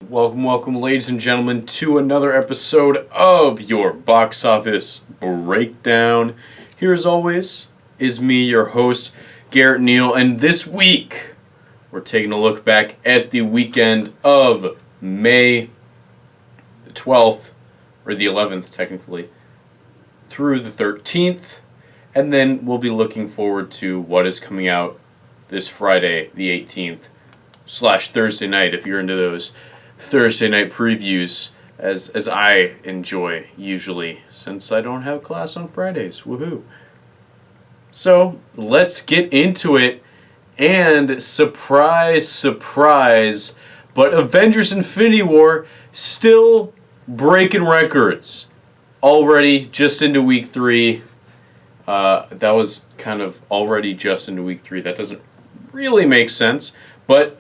Welcome, ladies and gentlemen, to another episode of your box office breakdown. Here, as always, is me, your host, Garret Neal, and this week we're taking a look back at the weekend of May the 12th, or the 11th, technically, through the 13th, and then we'll be looking forward to what is coming out this Friday, the 18th, / Thursday night, if you're into those Thursday night previews, as I enjoy usually, since I don't have class on Fridays. Woohoo! So let's get into it, and surprise, surprise, but Avengers: Infinity War still breaking records. Already just into week 3. That was kind of already just into week 3. That doesn't really make sense, but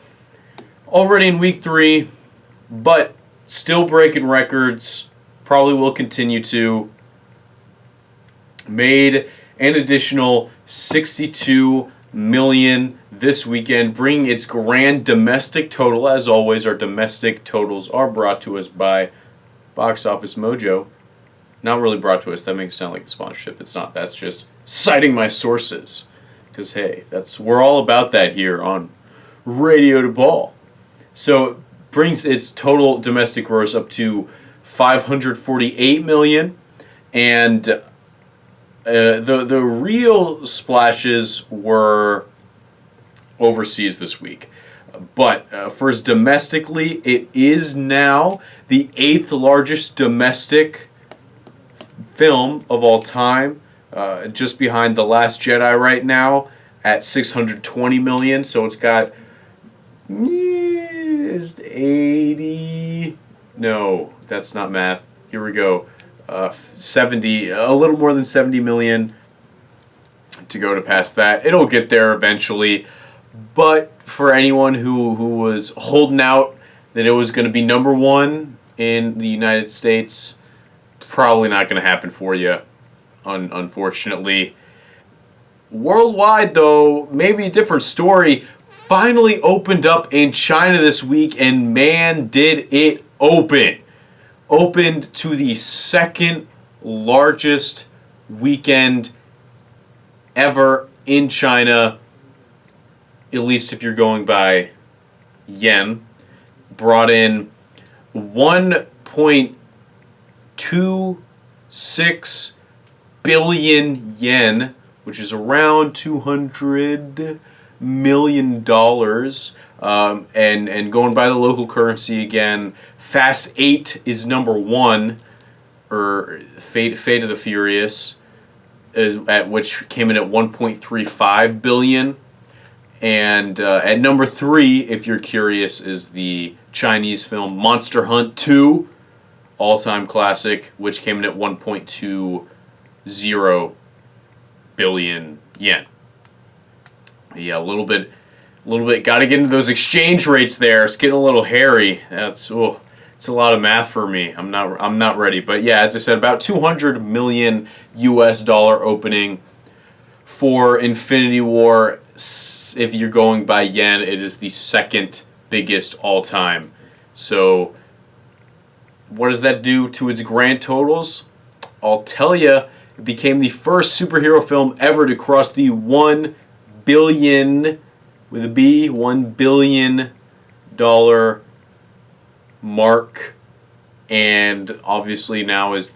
already in week 3. But still breaking records, probably will continue to. Made an additional $62 million this weekend, bringing its grand domestic total. As always, our domestic totals are brought to us by Box Office Mojo. Not really brought to us. That makes it sound like a sponsorship. It's not. That's just citing my sources. Because, hey, we're all about that here on Radio to Ball. So brings its total domestic gross up to $548 million, and the real splashes were overseas this week. But first, domestically, it is now the 8th largest domestic film of all time, just behind The Last Jedi right now at $620 million. So it's got 80. No, that's not math. Here we go. 70, a little more than 70 million to go to pass that. It'll get there eventually. But for anyone who was holding out that it was going to be number one in the United States, probably not going to happen for you, unfortunately. Worldwide, though, maybe a different story. Finally opened up in China this week, and man, did it open. Opened to the second largest weekend ever in China, at least if you're going by yen. Brought in 1.26 billion yen, which is around $200 million, and going by the local currency again, Fast 8 is number 1, or Fate of the Furious, at which came in at 1.35 billion, and at number 3, if you're curious, is the Chinese film Monster Hunt 2, all-time classic, which came in at 1.20 billion yen. Yeah, a little bit. Got to get into those exchange rates there. It's getting a little hairy. It's a lot of math for me. I'm not ready. But yeah, as I said, about $200 million opening for Infinity War. If you're going by yen, it is the second biggest all time. So, what does that do to its grand totals? I'll tell you. It became the first superhero film ever to cross the $1 billion with a B, $1 billion mark, and obviously now is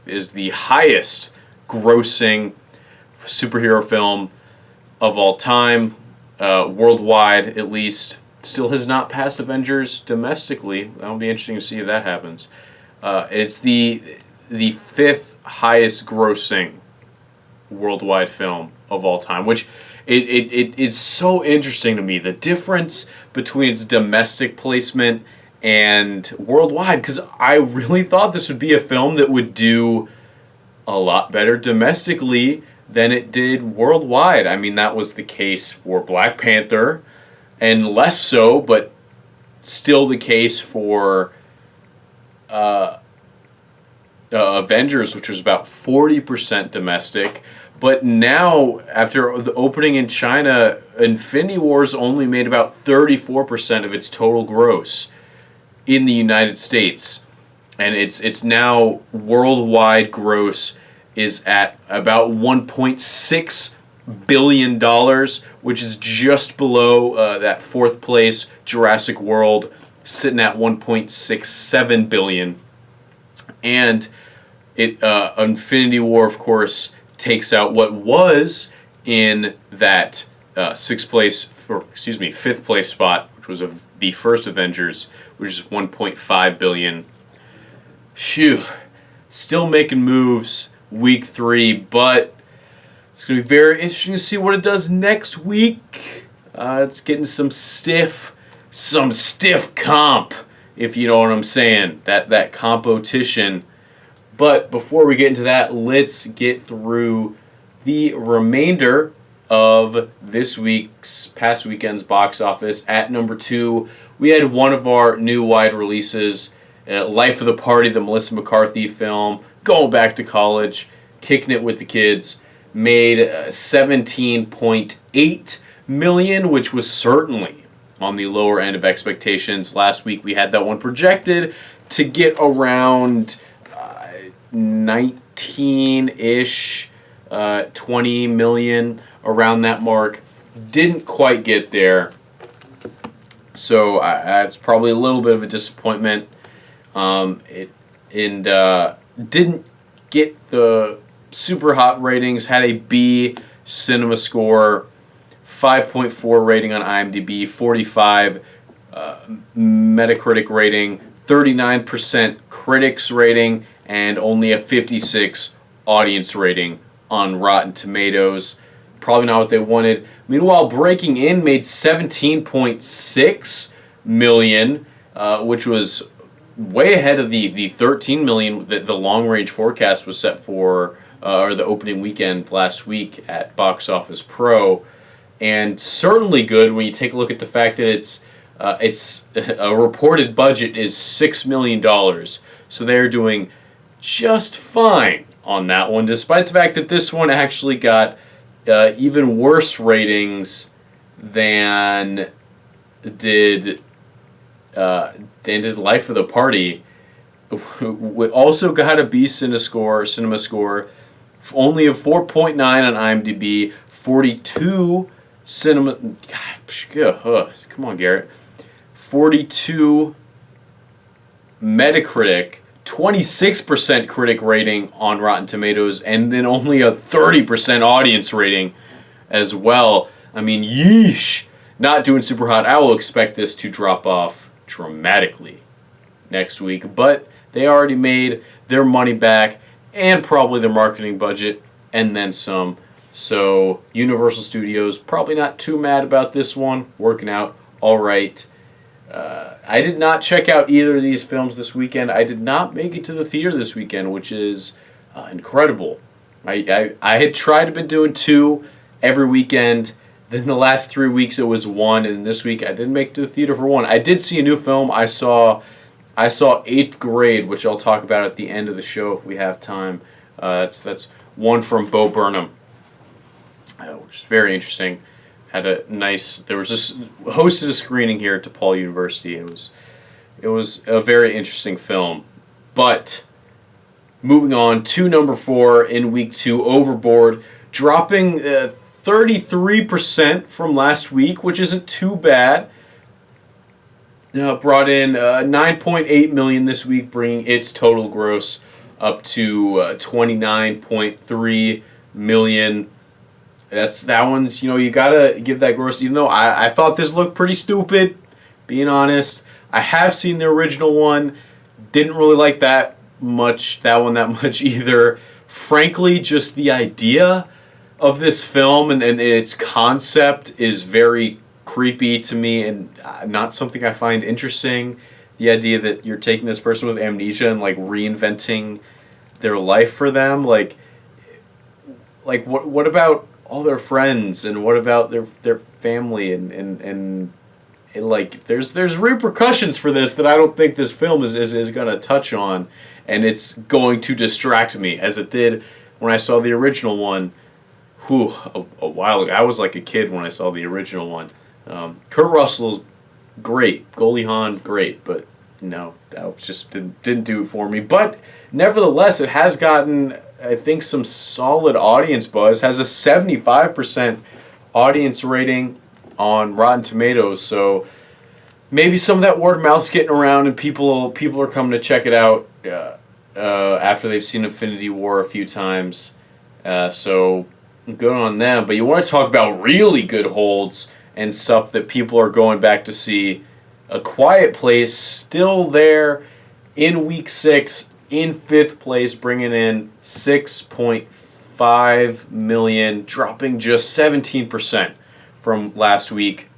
the highest grossing superhero film of all time, worldwide at least. Still has not passed Avengers domestically. That'll be interesting to see if that happens. It's the 5th highest grossing worldwide film of all time, which it is so interesting to me, the difference between its domestic placement and worldwide, because I really thought this would be a film that would do a lot better domestically than it did worldwide. I mean, that was the case for Black Panther, and less so, but still the case for Avengers, which was about 40% domestic. But now, after the opening in China, Infinity War's only made about 34% of its total gross. in the United States, and it's now worldwide gross is at about $1.6 billion, which is just below that fourth place Jurassic World, sitting at 1.67 billion. And Infinity War, of course, takes out what was in that fifth place spot, which was the first Avengers, which is 1.5 billion. Phew, still making moves week 3, but it's going to be very interesting to see what it does next week. It's getting some stiff comp, if you know what I'm saying. That competition. But before we get into that, let's get through the remainder of this past weekend's box office. At number 2, we had one of our new wide releases, Life of the Party, the Melissa McCarthy film, going back to college, kicking it with the kids, made $17.8 million, which was certainly on the lower end of expectations. Last week we had that one projected to get around 19-ish, 20 million, around that mark. Didn't quite get there, so that's probably a little bit of a disappointment. It didn't get the super hot ratings. Had a B cinema score, 5.4 rating on IMDb, 45 Metacritic rating, 39% critics rating, and only a 56 audience rating on Rotten Tomatoes. Probably not what they wanted. Meanwhile, Breaking In made $17.6 million, which was way ahead of the 13 million that the long-range forecast was set for, or the opening weekend last week at Box Office Pro, and certainly good when you take a look at the fact that it's a reported budget is $6 million, so they're doing just fine on that one, despite the fact that this one actually got even worse ratings than did Life of the Party. We also got a B cinema score, only a 4.9 on IMDb, 42 cinema. Come on, Garrett. 42 Metacritic, 26% critic rating on Rotten Tomatoes, and then only a 30% audience rating as well. I mean, yeesh. Not doing super hot. I will expect this to drop off dramatically next week, but they already made their money back and probably their marketing budget and then some. So Universal Studios probably not too mad about this one, working out all right. I did not check out either of these films this weekend. I did not make it to the theater this weekend, which is incredible. I had tried to been doing 2 every weekend. Then the last 3 weeks it was 1, and this week I didn't make it to the theater for 1. I did see a new film. I saw 8th Grade, which I'll talk about at the end of the show if we have time. That's one from Bo Burnham, which is very interesting. Had a nice. There was just hosted a screening here at DePaul University. It was a very interesting film. But moving on to number 4 in week 2, Overboard, dropping 33% from last week, which isn't too bad. Brought in $9.8 million this week, bringing its total gross up to $29.3 million. That one's, you gotta give that gross, even though I thought this looked pretty stupid, being honest. I have seen the original one, didn't really like that much either. Frankly, just the idea of this film and its concept is very creepy to me and not something I find interesting. The idea that you're taking this person with amnesia and reinventing their life for them, what about all their friends, and what about their family, and there's repercussions for this that I don't think this film is going to touch on, and it's going to distract me as it did when I saw the original one. A while ago. I was like a kid when I saw the original one. Kurt Russell's great, Goldie Hawn great, but no, that just didn't do it for me. But nevertheless, it has gotten, I think, some solid audience buzz. Has a 75% audience rating on Rotten Tomatoes. So maybe some of that word of mouth's getting around, and people are coming to check it out after they've seen Infinity War a few times. So good on them. But you want to talk about really good holds and stuff that people are going back to see. A Quiet Place still there in week 6 in 5th place, bringing in $6.5 million, dropping just 17% from last week.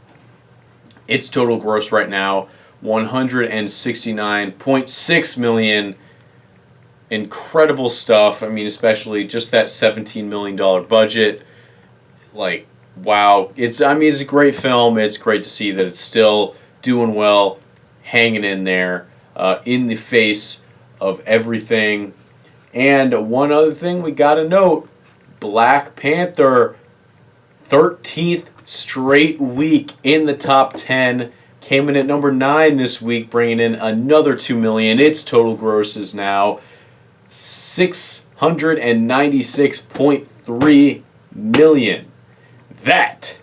Its total gross right now, $169.6 million. Incredible stuff. I mean, especially just that $17 million budget. Like, wow. It's a great film. It's great to see that it's still doing well, hanging in there, in the face of everything. And one other thing we got to note, Black Panther, 13th straight week in the top 10, came in at number 9 this week, bringing in another $2 million. Its total gross is now $696.3 million. That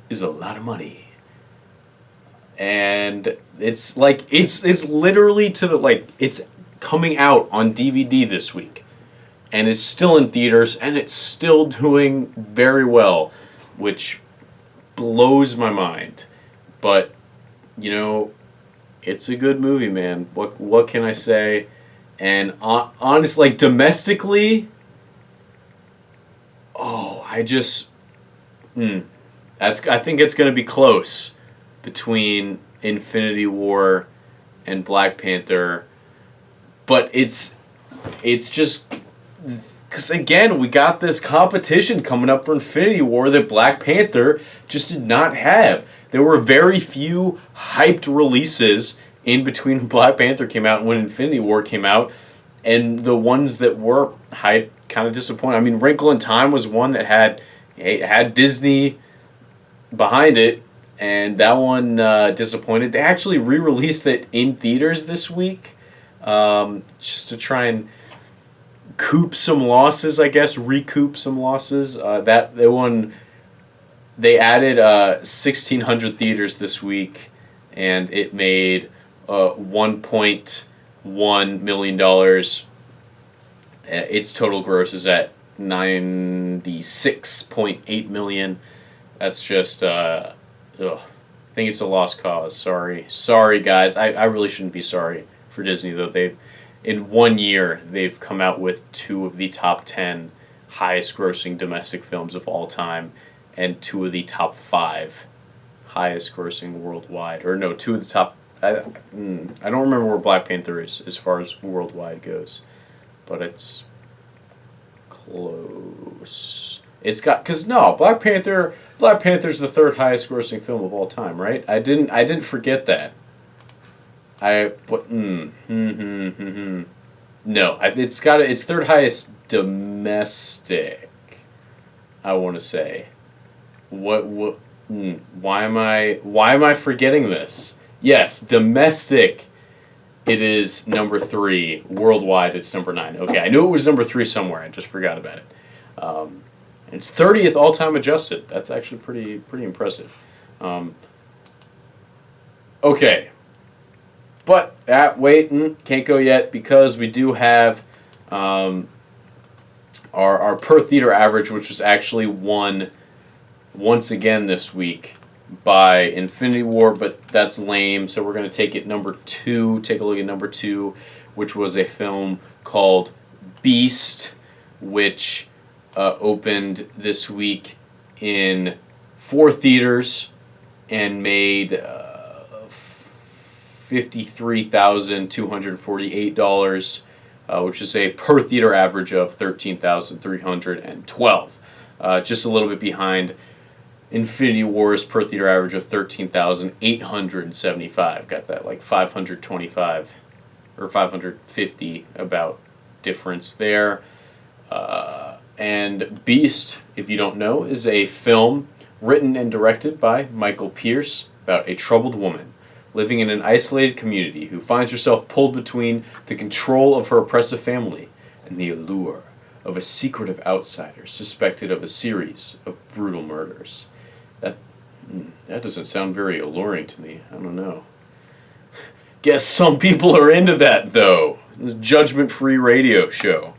is a lot of money. And it's literally it's coming out on DVD this week, and it's still in theaters, and it's still doing very well, which blows my mind. But it's a good movie, man. What can I say? And honestly, domestically, I think it's going to be close between Infinity War and Black Panther. But it's just because, again, we got this competition coming up for Infinity War that Black Panther just did not have. There were very few hyped releases in between when Black Panther came out and when Infinity War came out. And the ones that were hyped kind of disappointed. I mean, Wrinkle in Time was one that had Disney behind it. And that one disappointed. They actually re-released it in theaters this week, just to try and recoup some losses. They added 1,600 theaters this week, and it made $1.1 million. Its total gross is at $96.8 million. That's just I think it's a lost cause. Sorry, guys. I really shouldn't be sorry for Disney, though. In 1 year, they've come out with 2 of the top 10 highest-grossing domestic films of all time, and 2 of the top 5 highest-grossing worldwide. Or no, 2 of the top. I don't remember where Black Panther is as far as worldwide goes, but it's close. It's got Black Panther's the 3rd highest grossing film of all time, right? I didn't forget that. No, it's 3rd highest domestic. I want to say. Why am I forgetting this? Yes, domestic. It is number 3. Worldwide, it's number 9. Okay, I knew it was number 3 somewhere. I just forgot about it. It's 30th all-time adjusted. That's actually pretty impressive. Okay. But, can't go yet because we do have our per-theater average, which was actually won once again this week by Infinity War, but that's lame, so we're going to take it number 2. Take a look at number 2, which was a film called Beast, which opened this week in 4 theaters and made $53,248, which is a per theater average of $13,312. Just a little bit behind Infinity War's per theater average of $13,875. Got that like 525 or 550 about difference there. And Beast, if you don't know, is a film written and directed by Michael Pierce about a troubled woman living in an isolated community who finds herself pulled between the control of her oppressive family and the allure of a secretive outsider suspected of a series of brutal murders. That doesn't sound very alluring to me. I don't know. Guess some people are into that, though. This judgment-free radio show.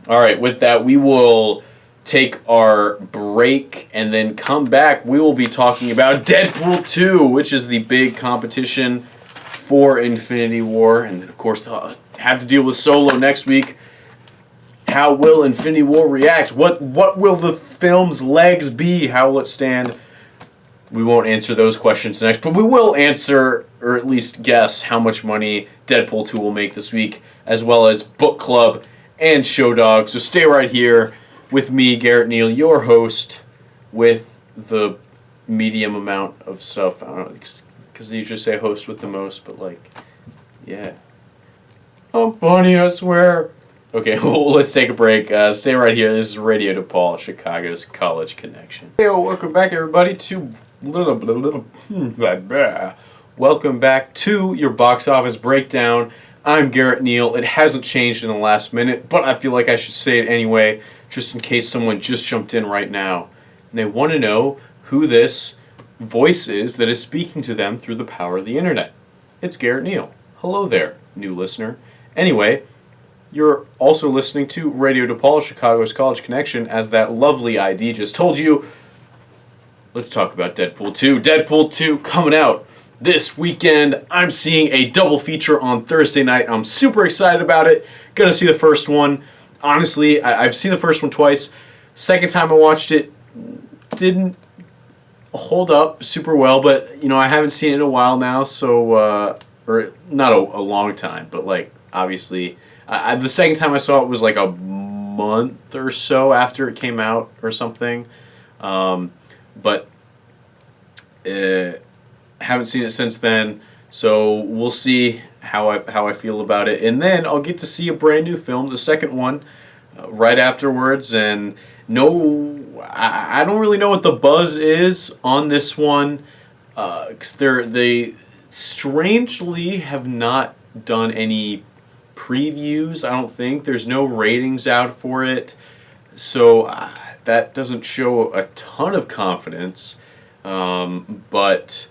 All right, with that, we will take our break and then come back. We will be talking about Deadpool 2, which is the big competition for Infinity War. And then, of course, have to deal with Solo next week. How will Infinity War react? What will the film's legs be? How will it stand? We won't answer those questions next, but we will answer, or at least guess, how much money Deadpool 2 will make this week, as well as Book Club and Show Dog. So stay right here with me, Garret Neal, your host, with the medium amount of stuff. I don't know, because they usually say host with the most, but yeah. I'm funny, I swear. Okay, well, let's take a break. Stay right here. This is Radio DePaul, Chicago's College Connection. Hey, welcome back, everybody, to welcome back to your box office breakdown. I'm Garret Neal. It hasn't changed in the last minute, but I feel like I should say it anyway, just in case someone just jumped in right now. And they want to know who this voice is that is speaking to them through the power of the internet. It's Garret Neal. Hello there, new listener. Anyway, you're also listening to Radio DePaul, Chicago's College Connection, as that lovely ID just told you. Let's talk about Deadpool 2. Deadpool 2 coming out this weekend. I'm seeing a double feature on Thursday night. I'm super excited about it. Gonna see the first one. Honestly, I've seen the first one twice. Second time I watched it, didn't hold up super well, but I haven't seen it in a while now, so or not a long time, but obviously. The second time I saw it was a month or so after it came out or something. But haven't seen it since then, so we'll see how I feel about it. And then I'll get to see a brand new film, the second one, right afterwards. And I don't really know what the buzz is on this one, because they strangely have not done any previews. I don't think there's no ratings out for it, so that doesn't show a ton of confidence, but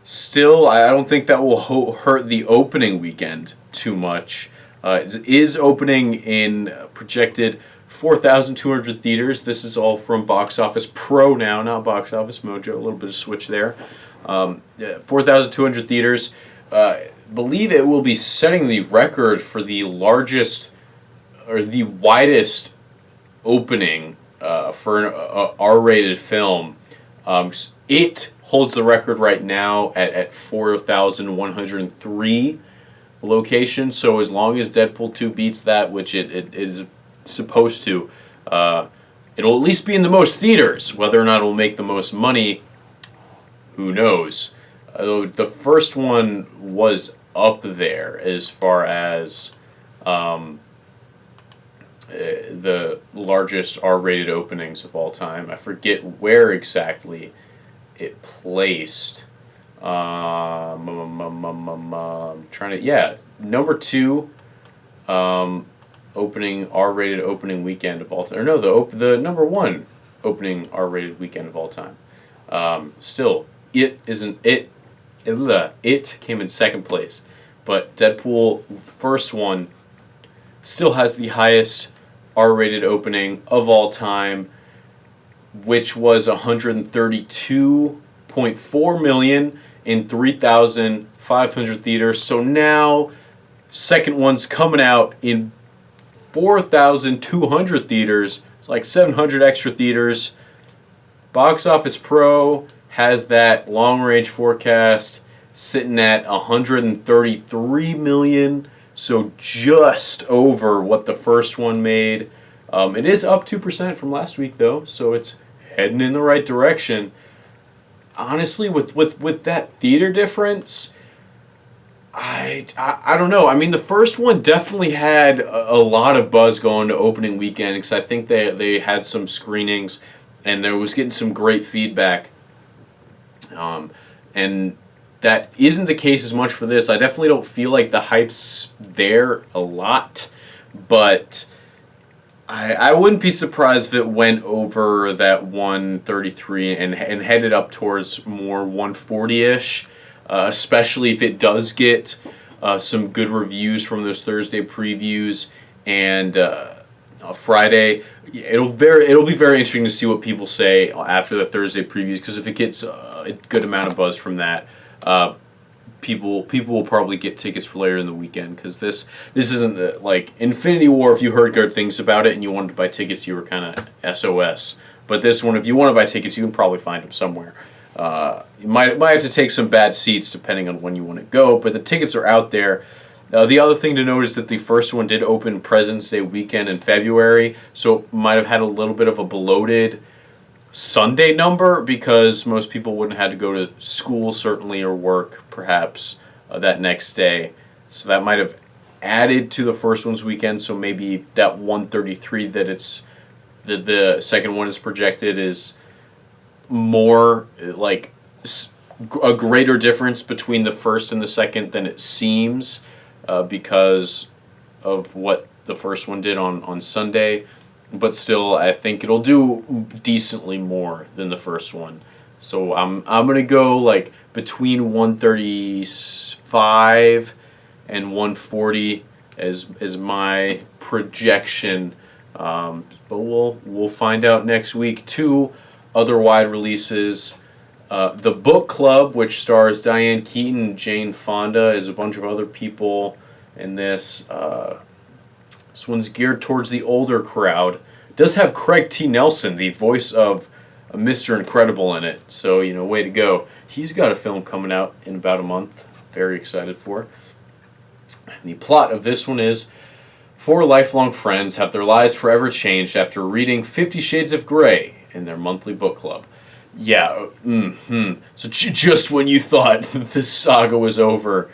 still I don't think that will hurt the opening weekend too much. It is opening in projected 4,200 theaters. This is all from Box Office Pro now, not Box Office Mojo. A little bit of switch there. 4,200 theaters. Believe it will be setting the record for the largest or the widest opening for an R-rated film. It holds the record right now at 4,103 locations. So as long as Deadpool 2 beats that, which it is supposed to, it'll at least be in the most theaters. Whether or not it will make the most money, who knows? The first one was up there as far as the largest R-rated openings of all time. I forget where exactly it placed. Number 2 opening R-rated opening weekend of all time. Or no, the number 1 opening R-rated weekend of all time. Still, it came in second place, but Deadpool, first one, still has the highest R-rated opening of all time, which was $132.4 million in 3,500 theaters. So now, second one's coming out in 4,200 theaters. It's like 700 extra theaters. Box Office Pro has that long-range forecast sitting at $133 million, so just over what the first one made. It is up 2% from last week, though, so it's heading in the right direction. Honestly, with that theater difference, I don't know. I mean, the first one definitely had a lot of buzz going to opening weekend, because I think they had some screenings, and there was getting some great feedback. And that isn't the case as much for this. I definitely don't feel like the hype's there a lot, but I wouldn't be surprised if it went over that 133 and headed up towards more 140-ish, especially if it does get some good reviews from those Thursday previews and Friday. It'll be very interesting to see what people say after the Thursday previews, because if it gets a good amount of buzz from that, people will probably get tickets for later in the weekend, because this isn't like Infinity War. If you heard good things about it and you wanted to buy tickets, you were kind of SOS. But this one, if you want to buy tickets, you can probably find them somewhere. You might have to take some bad seats depending on when you want to go, but the tickets are out there. The other thing to note is that the first one did open President's Day weekend in February, so it might have had a little bit of a bloated Sunday number, because most people wouldn't have had to go to school, certainly, or work, perhaps, that next day. So that might have added to the first one's weekend, so maybe that 133 that the second one is projected is more like a greater difference between the first and the second than it seems, because of what the first one did on Sunday. But still, I think it'll do decently more than the first one. So I'm gonna go like between 135 and 140 as my projection. But we'll find out next week. 2 other wide releases. The Book Club, which stars Diane Keaton and Jane Fonda, is a bunch of other people in this. This one's geared towards the older crowd. It does have Craig T. Nelson, the voice of Mr. Incredible, in it. So, way to go. He's got a film coming out in about a month. Very excited for it. The plot of this one is 4 lifelong friends have their lives forever changed after reading 50 Shades of Grey in their monthly book club. Yeah, So just when you thought the saga was over,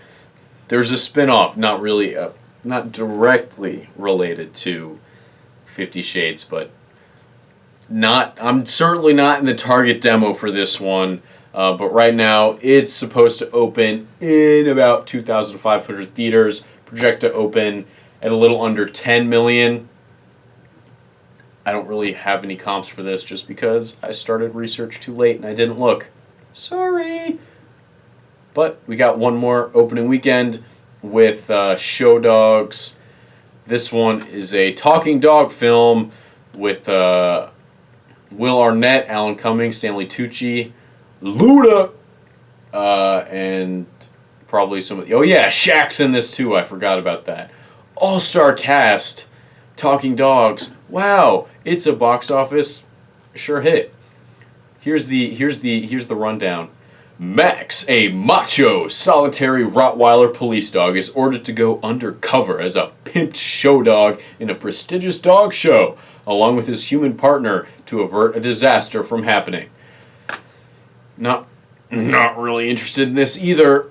there's a spin-off, not really, not directly related to 50 Shades, but I'm certainly not in the target demo for this one. But right now, it's supposed to open in about 2,500 theaters, project to open at a little under 10 million. I don't really have any comps for this just because I started research too late and I didn't look. Sorry. But we got one more opening weekend with Show Dogs. This one is a talking dog film with Will Arnett, Alan Cumming, Stanley Tucci, Luda, and probably some of the... Oh yeah, Shaq's in this too. I forgot about that. All-star cast, talking dogs. Wow, it's a box office sure hit. Here's the rundown. Max, a macho, solitary Rottweiler police dog, is ordered to go undercover as a pimped show dog in a prestigious dog show, along with his human partner, to avert a disaster from happening. Not really interested in this either,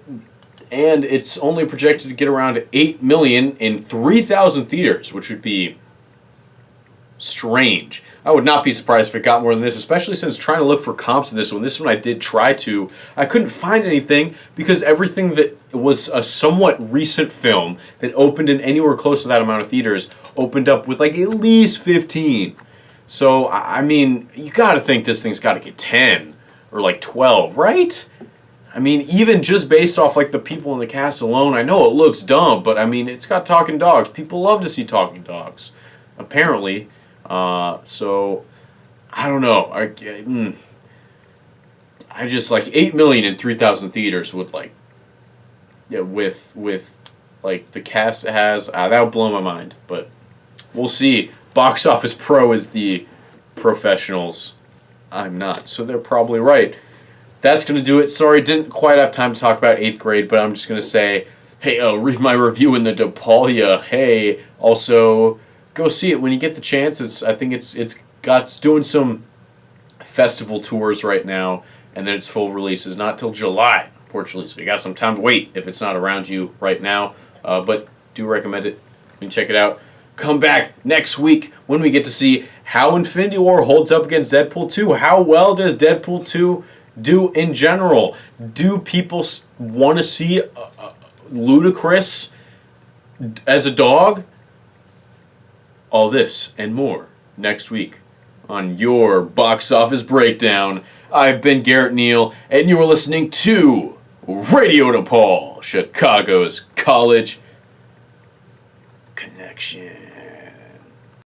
and it's only projected to get around 8 million in 3,000 theaters, which would be strange. I would not be surprised if it got more than this, especially since trying to look for comps in this one I did try to. I couldn't find anything because everything that was a somewhat recent film that opened in anywhere close to that amount of theaters opened up with like at least 15. So, I mean, you gotta think this thing's gotta get 10 or like 12, right? I mean, even just based off like the people in the cast alone, I know it looks dumb, but I mean, it's got talking dogs. People love to see talking dogs, apparently. So I don't know. I just like 8 million in 3,000 theaters with like, yeah, with like the cast it has. That would blow my mind, but we'll see. Box Office Pro is the professionals. I'm not, so they're probably right. That's gonna do it. Sorry, didn't quite have time to talk about 8th grade, but I'm just gonna say, hey, read my review in the DePaulia. Hey, also, go see it when you get the chance. I think it's doing some festival tours right now, and then its full release is not till July, unfortunately. So you got some time to wait if it's not around you right now. But do recommend it. You can check it out. Come back next week when we get to see how Infinity War holds up against Deadpool 2. How well does Deadpool 2 do in general. Do people want to see Ludacris as a dog? All this and more next week on your box office breakdown. I've been Garret Neal, and you're listening to Radio DePaul, Chicago's college connection.